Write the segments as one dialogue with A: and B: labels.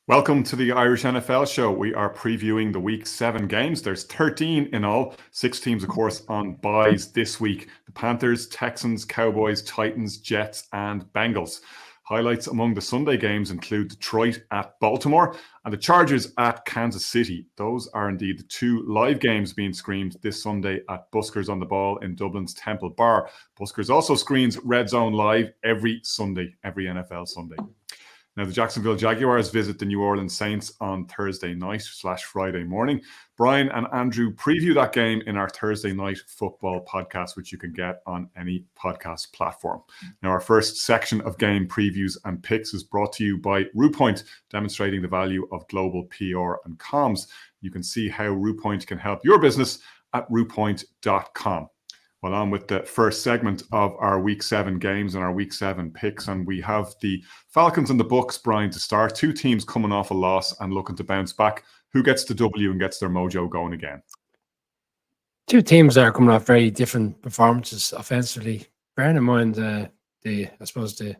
A: Welcome to the Irish NFL show. We are previewing the Week 7 games. There's 13 in all. 6 teams, of course, on byes this week. The Panthers, Texans, Cowboys, Titans, Jets, and Bengals. Highlights among the Sunday games include Detroit at Baltimore and the Chargers at Kansas City. Those are indeed the 2 live games being screened this Sunday at Buskers on the Ball in Dublin's Temple Bar. Buskers also screens Red Zone Live every Sunday, every NFL Sunday. Now, the Jacksonville Jaguars visit the New Orleans Saints on Thursday night/Friday morning. Brian and Andrew preview that game in our Thursday night football podcast, which you can get on any podcast platform. Now, our first section of game previews and picks is brought to you by RuPoint, demonstrating the value of global PR and comms. You can see how RuPoint can help your business at rupoint.com. Well, on with the first segment of our Week 7 games and our Week 7 picks. And we have the Falcons and the Bucs, Brian, to start. 2 teams coming off a loss and looking to bounce back. Who gets the W and gets their mojo going again?
B: 2 teams that are coming off very different performances offensively. Bearing in mind the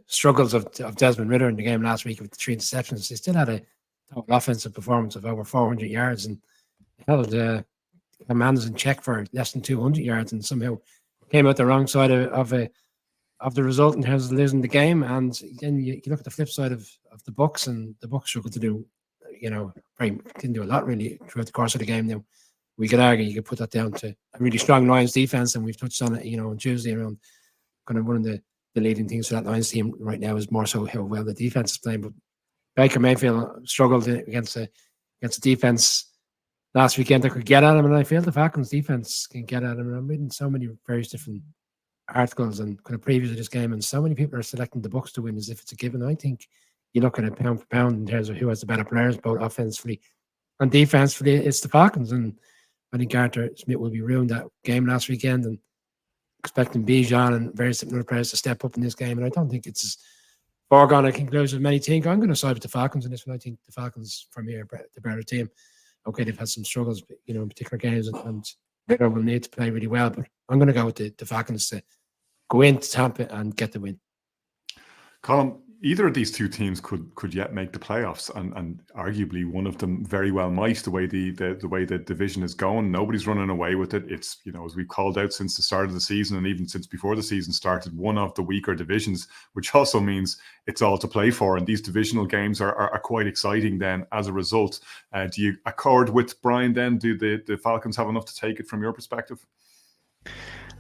B: struggles of Desmond Ridder in the game last week with the 3 interceptions, they still had a total offensive performance of over 400 yards and held Commanders in check for less than 200 yards and somehow came out the wrong side of the result in terms of losing the game. And then you look at the flip side of the Bucs, and the Bucs struggled to do, didn't do a lot really throughout the course of the game. Now, we could argue you could put that down to a really strong Lions defense, and we've touched on it, on Tuesday around kind of one of the leading things for that Lions team right now is more so how well the defense is playing. But Baker Mayfield struggled against the defense last weekend that could get at him, and I feel the Falcons defense can get at him. And I'm reading so many various different articles and kind of previews of this game, and so many people are selecting the Bucs to win as if it's a given. I think you look at it pound for pound in terms of who has the better players, both offensively and defensively. It's the Falcons, and I think Arthur Smith will be ruined that game last weekend, and expecting Bijan and various different other players to step up in this game. And I don't think it's as foregone a conclusion as many think. I'm going to side with the Falcons in this one. I think the Falcons, for me, are the better team. Okay, they've had some struggles, in particular games, and they will need to play really well. But I'm going to go with the Falcons to go into Tampa and get the win.
A: Colin, either of these 2 teams could yet make the playoffs, and arguably one of them very well might. The way the division is going, nobody's running away with it. It's as we've called out since the start of the season, and even since before the season started, one of the weaker divisions, which also means it's all to play for. And these divisional games are quite exciting. Then, as a result, do you accord with Brian? Then, do the Falcons have enough to take it from your perspective?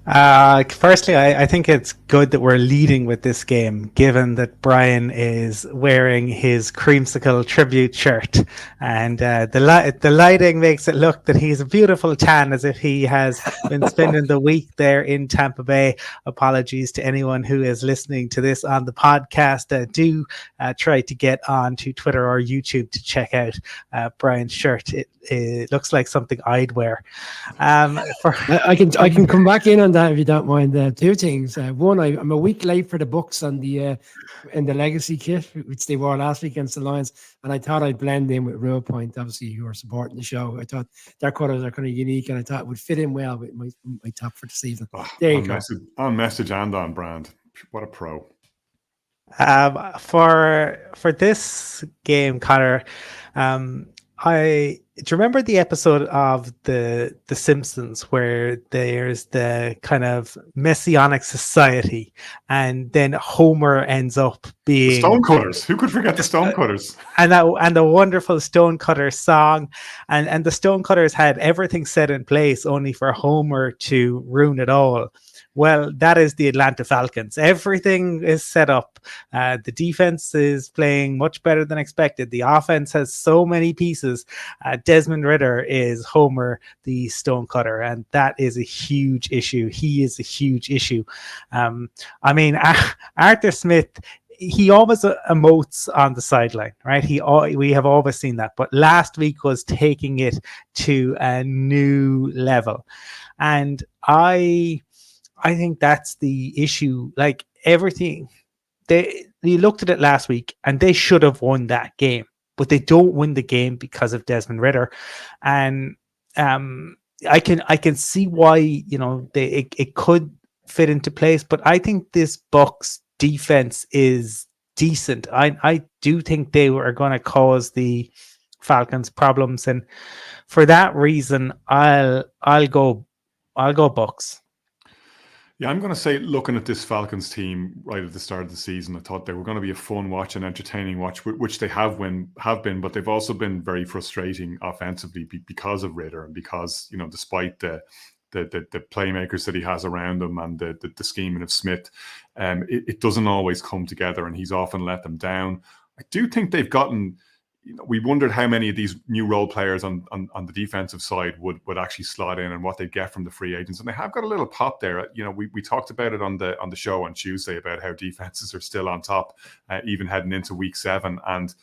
C: Firstly, I think it's good that we're leading with this game, given that Brian is wearing his creamsicle tribute shirt, and the lighting makes it look that he's a beautiful tan, as if he has been spending the week there in Tampa Bay. Apologies to anyone who is listening to this on the podcast. Do try to get on to Twitter or YouTube to check out Brian's shirt. It looks like something I'd wear.
B: I can come back in on that if you don't mind. 2 things. One, I'm a week late for the Bucs on the in the legacy kit, which they wore last week against the Lions, and I thought I'd blend in with RuPoint, obviously, who are supporting the show. I thought their colours are kind of unique, and I thought it would fit in well with my top for this evening. There you go.
A: On message and on brand. What a pro.
C: For this game, Connor, do you remember the episode of the Simpsons where there's the kind of messianic society, and then Homer ends up being
A: Stonecutters? Who could forget the Stonecutters?
C: And the wonderful Stonecutters song, and the Stonecutters had everything set in place only for Homer to ruin it all. Well, that is the Atlanta Falcons. Everything is set up. The defense is playing much better than expected. The offense has so many pieces. Desmond Ridder is Homer, the Stonecutter, and that is a huge issue. He is a huge issue. Arthur Smith, he always emotes on the sideline, right? We have always seen that. But last week was taking it to a new level. And I think that's the issue. Like everything, they looked at it last week and they should have won that game, but they don't win the game because of Desmond Ridder. And I can see why, it could fit into place, but I think this Bucs defense is decent. I do think they are going to cause the Falcons problems, and for that reason, I'll go Bucs.
A: Yeah, I'm going to say, looking at this Falcons team right at the start of the season, I thought they were going to be a fun watch and entertaining watch, which they have been, but they've also been very frustrating offensively because of Ritter and because, despite the playmakers that he has around him and the scheming of Smith, it doesn't always come together, and he's often let them down. I do think they've gotten. We wondered how many of these new role players on the defensive side would actually slot in and what they'd get from the free agents. And they have got a little pop there. We talked about it on the show on Tuesday about how defenses are still on top, even heading into week 7. And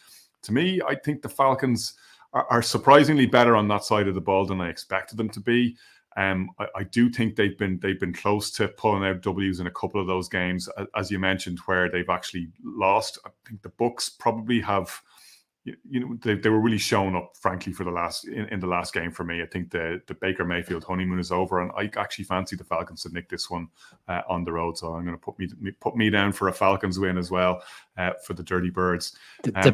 A: to me, I think the Falcons are surprisingly better on that side of the ball than I expected them to be. I do think they've been close to pulling out W's in a couple of those games, as you mentioned, where they've actually lost. I think the Bucs probably have. They were really showing up, frankly, for the last game for me. I think the Baker Mayfield honeymoon is over, and I actually fancy the Falcons to nick this one on the road. So I'm going to put me down for a Falcons win as well for the Dirty Birds.
B: The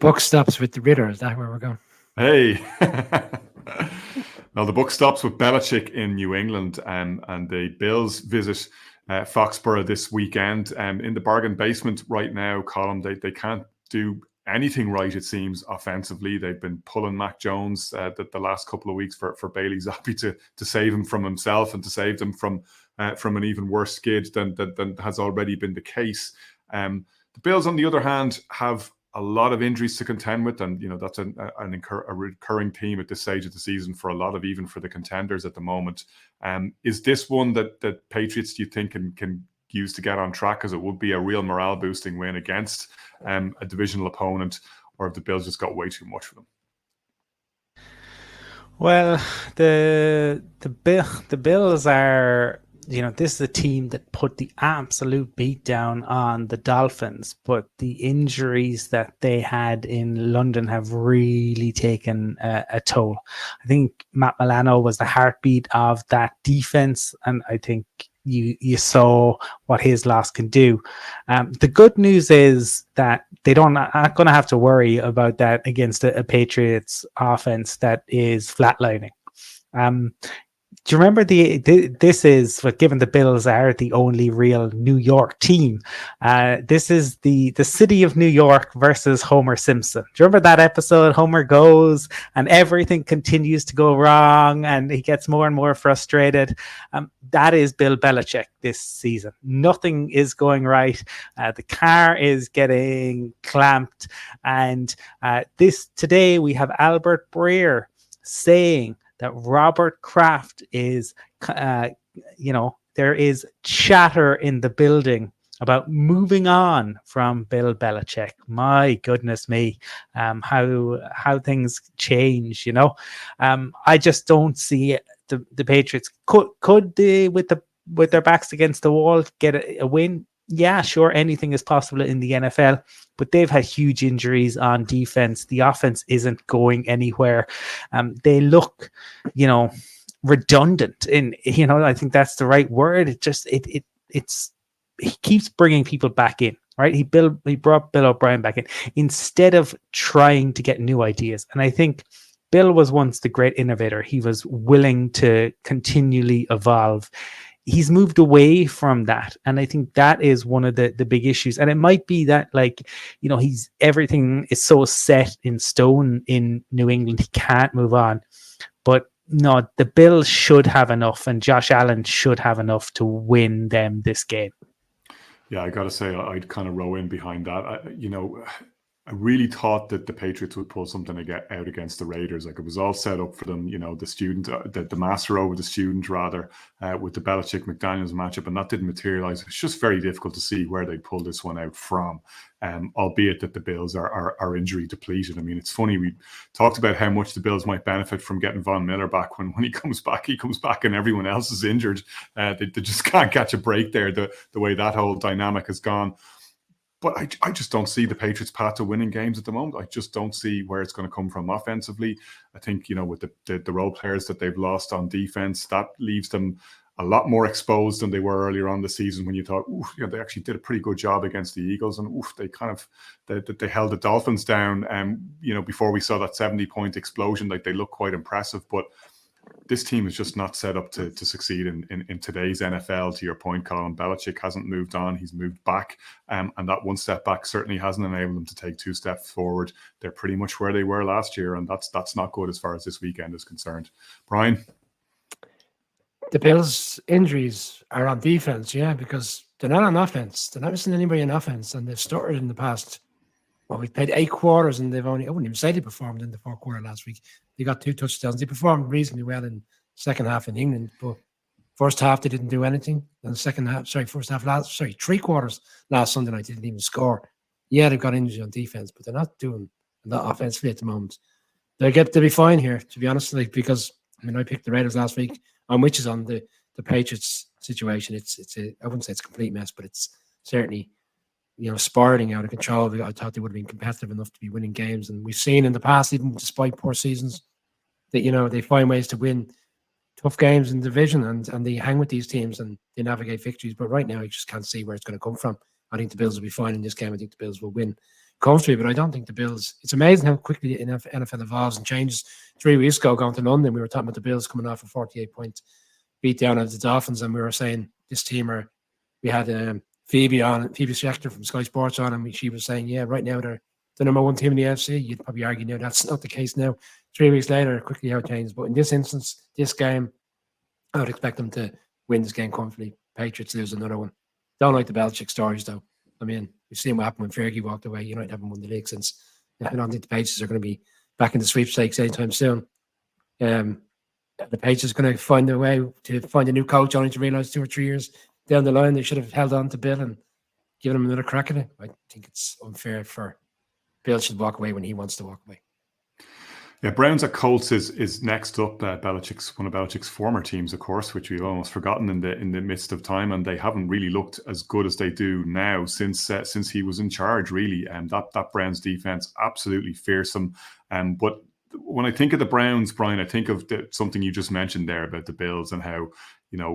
B: Bucs stops with the Ritter. Is that where we're going?
A: Hey. Now the Bucs stops with Belichick in New England, and the Bills visit Foxborough this weekend. In the bargain basement right now, Colin, they can't do anything right, it seems, offensively. They've been pulling Mac Jones the last couple of weeks for Bailey Zappi to save him from himself and to save them from an even worse skid than has already been the case. The Bills, on the other hand, have a lot of injuries to contend with, and that's a recurring theme at this stage of the season for a lot of, even for the contenders at the moment. Is this one that Patriots, do you think, can use to get on track, because it would be a real morale boosting win against a divisional opponent, or if the Bills just got way too much for them?
C: Well, the Bills are, this is a team that put the absolute beat down on the Dolphins, but the injuries that they had in London have really taken a toll. I think Matt Milano was the heartbeat of that defense, and I think you saw what his loss can do. The good news is that they aren't going to have to worry about that against a Patriots offense that is flatlining. Do you remember this is what, given the Bills are the only real New York team, this is the city of New York versus Homer Simpson. Do you remember that episode? Homer goes and everything continues to go wrong and he gets more and more frustrated. That is Bill Belichick this season. Nothing is going right. The car is getting clamped. And today we have Albert Breer saying that Robert Kraft is, there is chatter in the building about moving on from Bill Belichick. My goodness me, how things change, I just don't see the Patriots. Could they, with their backs against the wall, get a win? Yeah, sure, anything is possible in the NFL, but they've had huge injuries on defense. The offense isn't going anywhere. They look, redundant. I think that's the right word. He keeps bringing people back in, right? He brought Bill O'Brien back in instead of trying to get new ideas. And I think Bill was once the great innovator. He was willing to continually evolve. He's moved away from that. And I think that is one of the big issues. And it might be that, everything is so set in stone in New England, he can't move on. But no, the Bills should have enough, and Josh Allen should have enough to win them this game.
A: Yeah, I got to say, I'd kind of row in behind that. I really thought that the Patriots would pull something out against the Raiders. Like, it was all set up for them, the student, the master over the student, rather, with the Belichick-McDaniels matchup, and that didn't materialize. It's just very difficult to see where they pull this one out from, albeit that the Bills are injury depleted. I mean, it's funny, we talked about how much the Bills might benefit from getting Von Miller back. When he comes back and everyone else is injured. They just can't catch a break there, the way that whole dynamic has gone. But I just don't see the Patriots' path to winning games at the moment. I just don't see where it's going to come from offensively. I think, with the role players that they've lost on defense, that leaves them a lot more exposed than they were earlier on the season when you thought, oof, they actually did a pretty good job against the Eagles, and oof, they held the Dolphins down. Before we saw that 70-point explosion, like they look quite impressive, but this team is just not set up to succeed in today's NFL. To your point, Colin, Belichick hasn't moved on; he's moved back, and that one step back certainly hasn't enabled them to take 2 steps forward. They're pretty much where they were last year, and that's not good as far as this weekend is concerned. Brian?
B: The Bills' injuries are on defense, because they're not on offense. They're not missing anybody on offense, and they've started in the past. Well, we've played 8 quarters, and I wouldn't even say they performed in the 4th quarter last week. They got 2 touchdowns. They performed reasonably well in second half in England, but first half they didn't do anything. And first half 3 quarters last Sunday night they didn't even score. Yeah, they've got injuries on defense, but they're not doing a lot offensively at the moment. They'll be fine here, to be honest, because I picked the Raiders last week, which is on the Patriots situation. I wouldn't say it's a complete mess, but it's certainly spiraling out of control. I thought they would have been competitive enough to be winning games, and we've seen in the past, even despite poor seasons, that they find ways to win tough games in the division, and they hang with these teams and they navigate victories. But right now, I just can't see where it's going to come from. I think the Bills will be fine in this game. I think the Bills will win comfortably, but I don't think the Bills. It's amazing how quickly the NFL evolves and changes. 3 weeks ago, going to London, we were talking about the Bills coming off a 48-point beat down of the Dolphins, and we were saying this team we had Phoebe Schechter from Sky Sports on, and she was saying, right now they're the number 1 team in the AFC. You'd probably argue now that's not the case now. 3 weeks later, quickly how it changed. But in this instance, this game, I would expect them to win this game comfortably. Patriots lose another one. Don't like the Belichick stories, though. We've seen what happened when Fergie walked away. United haven't won the league since. I don't think the Patriots are going to be back in the sweepstakes anytime soon. The Patriots are going to find a way to find a new coach, only to realise 2 or 3 years down the line they should have held on to Bill and given him another crack at it. I think it's unfair for Bill should walk away when he wants to walk away.
A: Yeah, Browns at Colts is next up. One of Belichick's former teams, of course, which we've almost forgotten in the midst of time, and they haven't really looked as good as they do now since he was in charge. Really, and that Browns defense absolutely fearsome. But when I think of the Browns, Brian, I think of something you just mentioned there about the Bills and how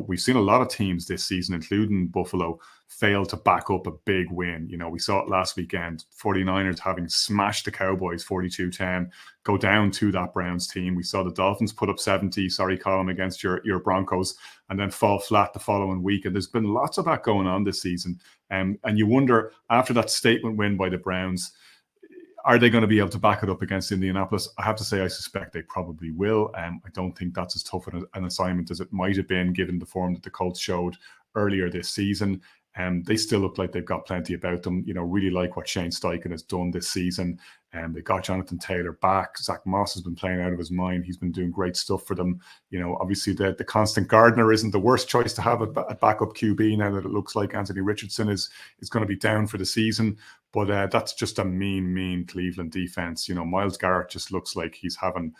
A: we've seen a lot of teams this season, including Buffalo, fail to back up a big win. We saw it last weekend, 49ers having smashed the Cowboys 42-10, go down to that Browns team. We saw the Dolphins put up 70, Colin, against your Broncos, and then fall flat the following week. And there's been lots of that going on this season. And you wonder, after that statement win by the Browns, are they going to be able to back it up against Indianapolis? I have to say, I suspect they probably will. I don't think that's as tough an assignment as it might have been, given the form that the Colts showed earlier this season. They still look like they've got plenty about them. Really like what Shane Steichen has done this season. They got Jonathan Taylor back. Zach Moss has been playing out of his mind. He's been doing great stuff for them. Obviously the constant Gardner isn't the worst choice to have at backup QB now that it looks like Anthony Richardson is going to be down for the season. But that's just a mean Cleveland defense. Myles Garrett just looks like he's having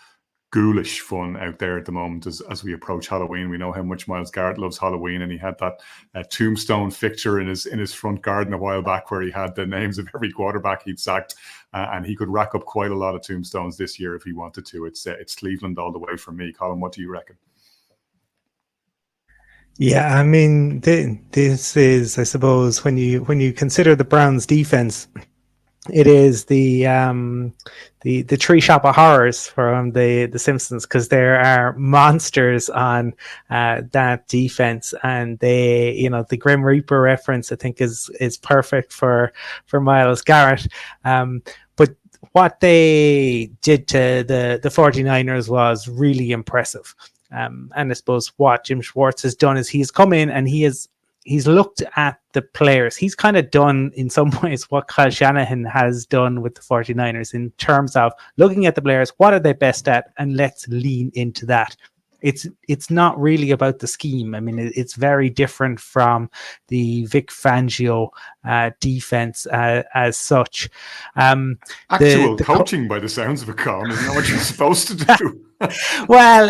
A: ghoulish fun out there at the moment as we approach Halloween. We know how much Myles Garrett loves Halloween, and he had that tombstone fixture in his front garden a while back where he had the names of every quarterback he'd sacked, and he could rack up quite a lot of tombstones this year if he wanted to. It's Cleveland all the way for me. Colin, what do you reckon?
C: Yeah, this is, I suppose, when you consider the Browns' defense, it is the tree shop of horrors from the Simpsons, because there are monsters on that defense, and the Grim Reaper reference I think is perfect for Myles Garrett. But what they did to the 49ers was really impressive. And I suppose what Jim Schwartz has done is he's come in and he's looked at the players. He's kind of done in some ways what Kyle Shanahan has done with the 49ers in terms of looking at the players, what are they best at, and let's lean into that. It's not really about the scheme. It's very different from the Vic Fangio defense as such.
A: Actual coaching by the sounds of it, Colin, isn't that what you're supposed to do?
C: Well,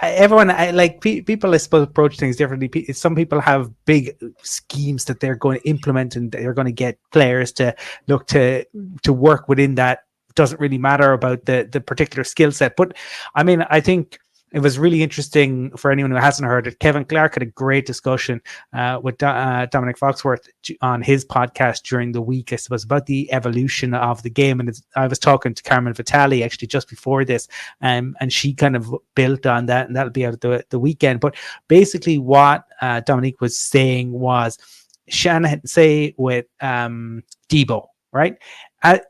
C: everyone, people, I suppose, approach things differently. Some people have big schemes that they're going to implement, and they're going to get players to look to work within that. It doesn't really matter about the particular skill set. But I think it was really interesting for anyone who hasn't heard it. Kevin Clark had a great discussion with Dominic Foxworth on his podcast during the week, I suppose, about the evolution of the game. And I was talking to Carmen Vitali actually just before this, and she kind of built on that, and that'll be out the weekend. But basically what Dominic was saying was, Shanahan, say with Debo, right?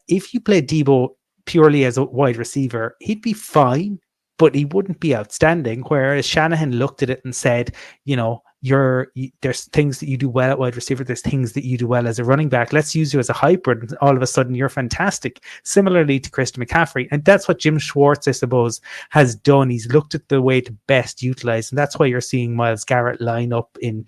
C: If you play Debo purely as a wide receiver, he'd be fine, but he wouldn't be outstanding. Whereas Shanahan looked at it and said, there's things that you do well at wide receiver, there's things that you do well as a running back. Let's use you as a hybrid, and all of a sudden you're fantastic. Similarly to Christian McCaffrey. And that's what Jim Schwartz, I suppose, has done. He's looked at the way to best utilize, and that's why you're seeing Myles Garrett line up in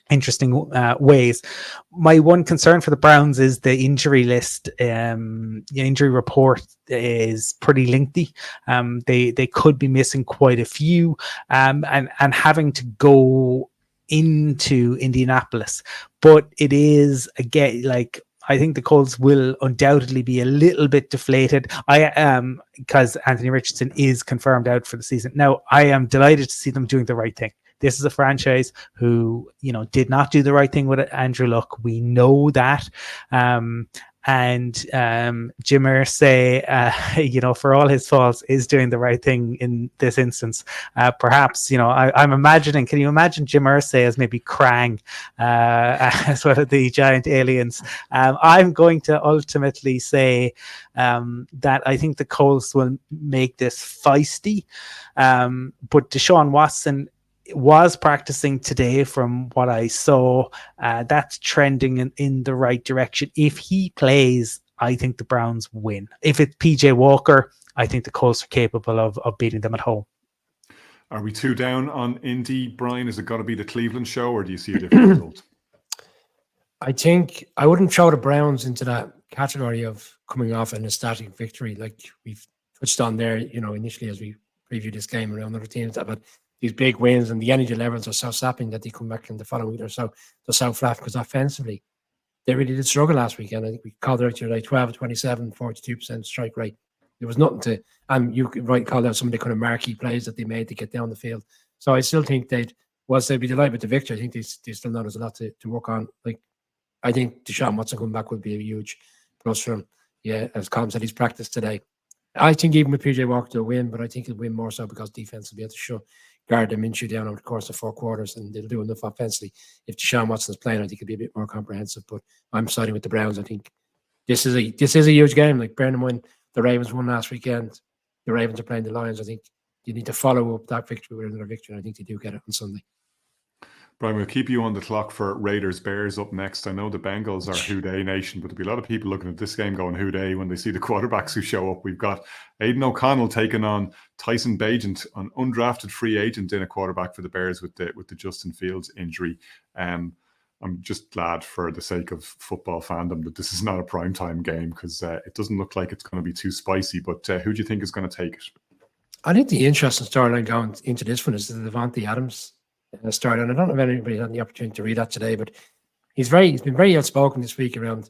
C: interesting ways. My one concern for the Browns is the injury list. The injury report is pretty lengthy. They could be missing quite a few, and having to go into Indianapolis. But it is, again, like, I think the Colts will undoubtedly be a little bit deflated. Because Anthony Richardson is confirmed out for the season. Now, I am delighted to see them doing the right thing. This is a franchise who, did not do the right thing with Andrew Luck. We know that. And Jim Irsay, for all his faults, is doing the right thing in this instance. Perhaps, I'm imagining, can you imagine Jim Irsay as maybe Krang, as one of the giant aliens? I'm going to ultimately say that I think the Colts will make this feisty. But Deshaun Watson was practicing today from what I saw. That's trending in the right direction. If he plays, I think the Browns win. If it's PJ Walker, I think the Colts are capable of beating them at home.
A: Are we two down on Indy, Brian? Is it got to be the Cleveland show, or do you see a different result?
B: I think I wouldn't throw the Browns into that category of coming off an ecstatic victory like we've touched on there, initially as we previewed this game around other teams, but these big wins and the energy levels are so sapping that they come back in the following week. They're so flat, because offensively they really did struggle last weekend. I think we called it out today, 12 27, 42% strike rate. There was nothing to, and you called out some of the kind of marquee plays that they made to get down the field. So I still think they'd be delighted with the victory. I think they still know there's a lot to work on. Like, I think Deshaun Watson coming back would be a huge plus for him. Yeah, as Colm said, he's practiced today. I think even with PJ Walker to win, but I think he'll win more so because defense will be able to guard them Minshew down over the course of 4 quarters, and they'll do enough offensively. If Deshaun Watson's playing, I think it'll be a bit more comprehensive. But I'm siding with the Browns. I think this is a huge game. Like, bear in mind, the Ravens won last weekend. The Ravens are playing the Lions. I think you need to follow up that victory with another victory. And I think they do get it on Sunday.
A: Brian, we'll keep you on the clock for Raiders Bears up next. I know the Bengals are who dey nation, but there'll be a lot of people looking at this game going who dey when they see the quarterbacks who show up. We've got Aidan O'Connell taking on Tyson Bagent, an undrafted free agent in a quarterback for the Bears with the Justin Fields injury. I'm just glad, for the sake of football fandom, that this is not a primetime game, because it doesn't look like it's going to be too spicy. But who do you think is going to take it?
B: I think the interesting storyline going into this one is the Devontae Adams story. And I don't know if anybody had the opportunity to read that today, but he's been very outspoken this week around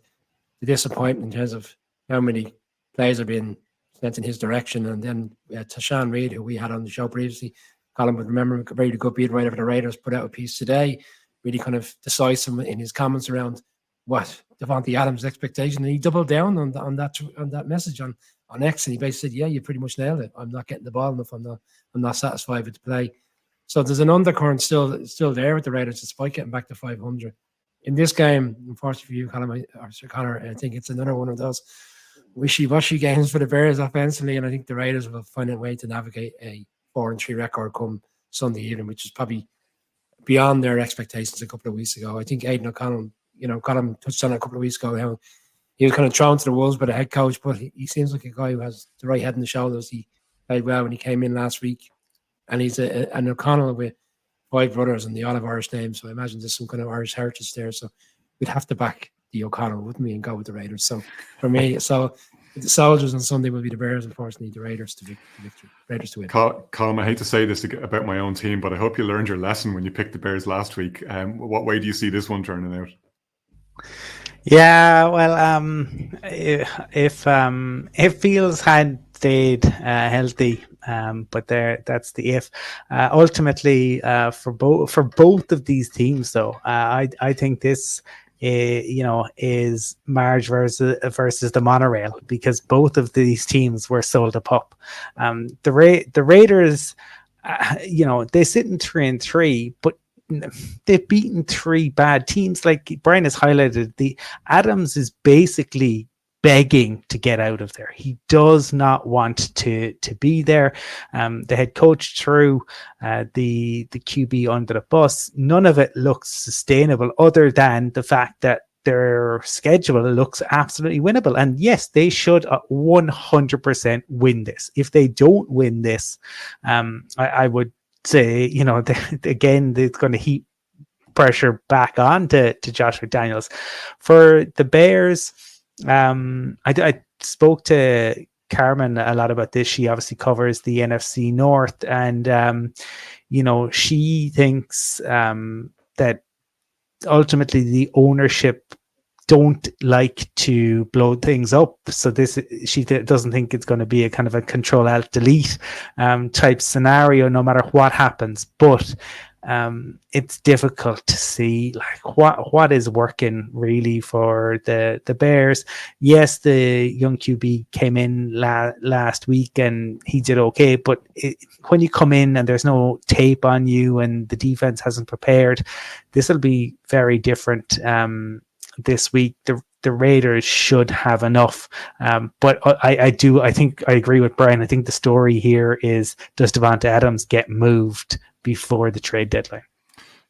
B: the disappointment in terms of how many players are being sent in his direction. And then Tashan Reid, who we had on the show previously, Colin would remember, a very good beat writer for the Raiders, put out a piece today, really kind of decisive in his comments around what Devontae Adams' expectation, and he doubled down on that message on X, and he basically said, "Yeah, you pretty much nailed it. I'm not getting the ball enough. I'm not satisfied with the play." So there's an undercurrent still there with the Raiders, despite getting back to 500. In this game, unfortunately for you, Connor, I think it's another one of those wishy-washy games for the Bears offensively, and I think the Raiders will find a way to navigate a 4-3 record come Sunday evening, which is probably beyond their expectations a couple of weeks ago. I think Aidan O'Connell, Colin touched on it a couple of weeks ago, how he was kind of thrown to the wolves by the head coach, but he seems like a guy who has the right head and the shoulders. He played well when he came in last week. And he's an O'Connell with 5 brothers and the Olive Irish name. So I imagine there's some kind of Irish heritage there. So we'd have to back the O'Connell, wouldn't we, and go with the Raiders. So for me, the Soldiers on Sunday will be the Bears, unfortunately, the Raiders to victory. Raiders to win.
A: Colm, I hate to say this about my own team, but I hope you learned your lesson when you picked the Bears last week. What way do you see this one turning out?
C: Yeah, well, if Fields had stayed healthy, But that's the if. Ultimately, for both of these teams, though, I think this is Marge versus the monorail, because both of these teams were sold a pup. The Raiders, they sit in 3-3, but they've beaten three bad teams. Like Brian has highlighted, the Adams is basically begging to get out of there. He does not want to be there. The head coach threw the QB under the bus. None of it looks sustainable, other than the fact that their schedule looks absolutely winnable. And yes, they should 100% win this. If they don't win this, I would say, again, it's going to heap pressure back on to Josh McDaniels. For the Bears, I spoke to Carmen a lot about this. She obviously covers the NFC North, and she thinks that ultimately the ownership don't like to blow things up. So she doesn't think it's going to be a kind of a Control-Alt-Delete type scenario, no matter what happens. But it's difficult to see like what is working really for the Bears. Yes, the young QB came in last week and he did okay, but when you come in and there's no tape on you and the defense hasn't prepared, this will be very different. This week, the Raiders should have enough. But I think I agree with Brian. I think the story here is, does Davante Adams get moved before the trade deadline?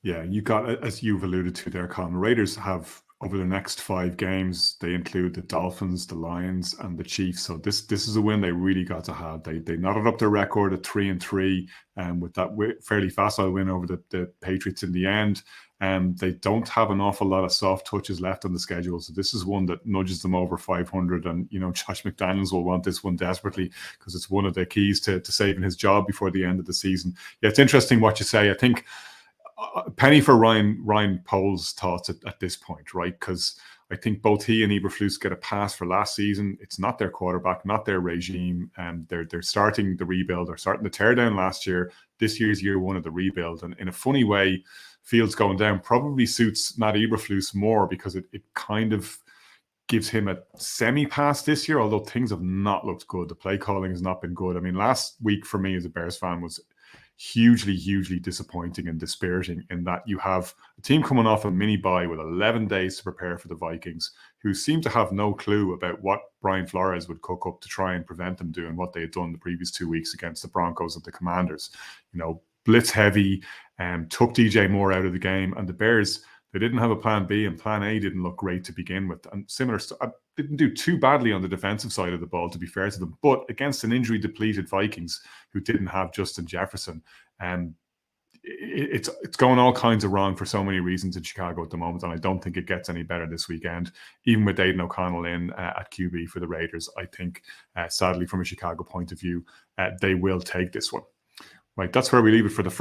A: Yeah, you got, as you've alluded to there, Colin, Raiders have, over the next 5 games, they include the Dolphins, the Lions, and the Chiefs. So this is a win they really got to have. They knotted up their record at 3-3, with that fairly facile win over the Patriots in the end. They don't have an awful lot of soft touches left on the schedule. So this is one that nudges them over 500. And, Josh McDaniels will want this one desperately, because it's one of the keys to saving his job before the end of the season. Yeah, it's interesting what you say. I think penny for Ryan Poles' thoughts at this point, right? Because I think both he and Eberflus get a pass for last season. It's not their quarterback, not their regime. They're starting the rebuild. They're starting the teardown last year. This year's year one of the rebuild. And in a funny way, Fields going down probably suits Matt Eberflus more, because it kind of gives him a semi-pass this year, although things have not looked good. The play calling has not been good. I mean, last week for me as a Bears fan was hugely disappointing and dispiriting, in that you have a team coming off a mini bye with 11 days to prepare for the Vikings, who seem to have no clue about what Brian Flores would cook up to try and prevent them doing what they had done the previous 2 weeks against the Broncos and the Commanders. Blitz heavy, and took DJ Moore out of the game, and the Bears, they didn't have a plan B, and plan A didn't look great to begin with. And similar stuff, didn't do too badly on the defensive side of the ball, to be fair to them, but against an injury depleted Vikings who didn't have Justin Jefferson, it's going all kinds of wrong for so many reasons in Chicago at the moment, and I don't think it gets any better this weekend. Even with Aidan O'Connell in at QB for the Raiders, I think, sadly, from a Chicago point of view, they will take this one. Right, that's where we leave it for the first.